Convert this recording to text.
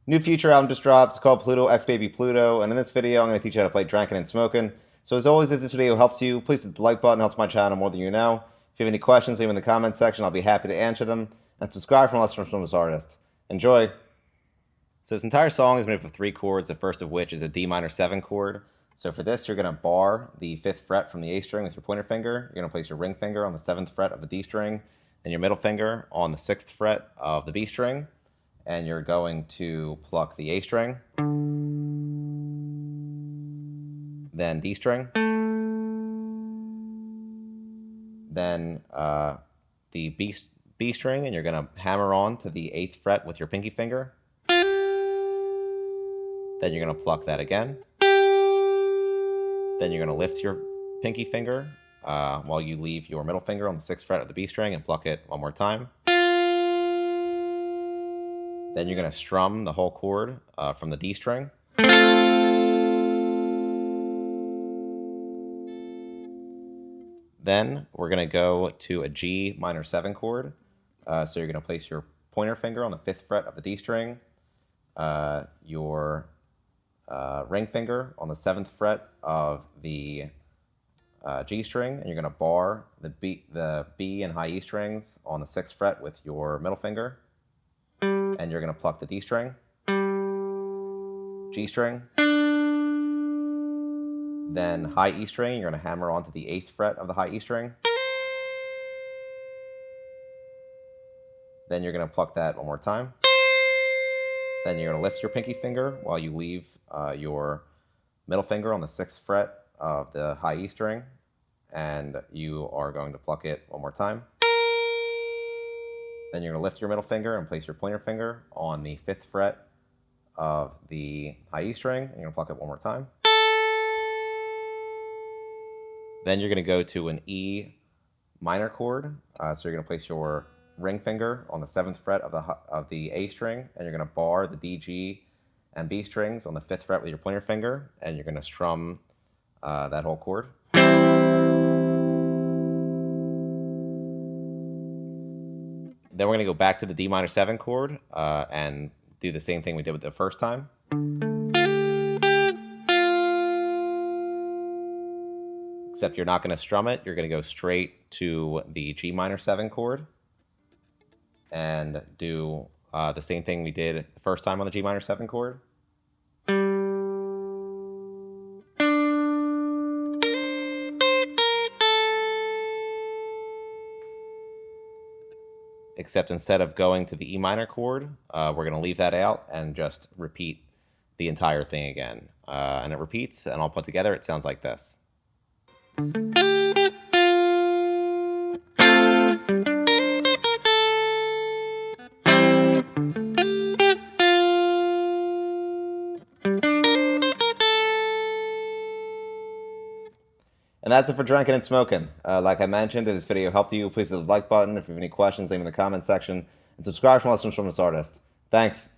New Future album just dropped. It's called Pluto X Baby Pluto. And in this video, I'm going to teach you how to play Drankin N Smokin. So as always, if this video helps you, please hit the like button. It helps my channel more than you know. If you have any questions, leave them in the comments section. I'll be happy to answer them. And subscribe for lessons from this artist. Enjoy. So this entire song is made up of 3 chords, the first of which is a D minor 7 chord. So for this, you're going to bar the 5th fret from the A string with your pointer finger. You're going to place your ring finger on the 7th fret of the D string, and your middle finger on the 6th fret of the B string. And you're going to pluck the A string, then D string, then the B string, and you're going to hammer on to the 8th fret with your pinky finger. Then you're going to pluck that again. Then you're going to lift your pinky finger while you leave your middle finger on the 6th fret of the B string and pluck it one more time. Then you're going to strum the whole chord from the D string. Then we're going to go to a G minor 7 chord. So you're going to place your pointer finger on the 5th fret of the D string, your ring finger on the 7th fret of the G string, and you're going to bar the B and high E strings on the 6th fret with your middle finger, and you're going to pluck the D string, G string, then high E string. You're going to hammer onto the 8th fret of the high E string, then you're going to pluck that one more time. Then you're going to lift your pinky finger while you leave your middle finger on the 6th fret of the high E string, and you are going to pluck it one more time. Then you're going to lift your middle finger and place your pointer finger on the 5th fret of the high E string, and you're going to pluck it one more time. Then you're going to go to an E minor chord. So you're going to place your ring finger on the 7th fret of the A string, and you're going to bar the D, G, and B strings on the 5th fret with your pointer finger, and you're going to strum that whole chord. Then we're going to go back to the D minor 7 chord and do the same thing we did with the first time. Except you're not going to strum it. You're going to go straight to the G minor 7 chord and do the same thing we did the first time on the G minor 7 chord. Except instead of going to the E minor chord, we're going to leave that out and just repeat the entire thing again. And it repeats, and all put together, it sounds like this. And that's it for Drankin N Smokin. Like I mentioned, if this video helped you, please hit the like button. If you have any questions, leave them in the comments section. And subscribe for lessons from this artist. Thanks.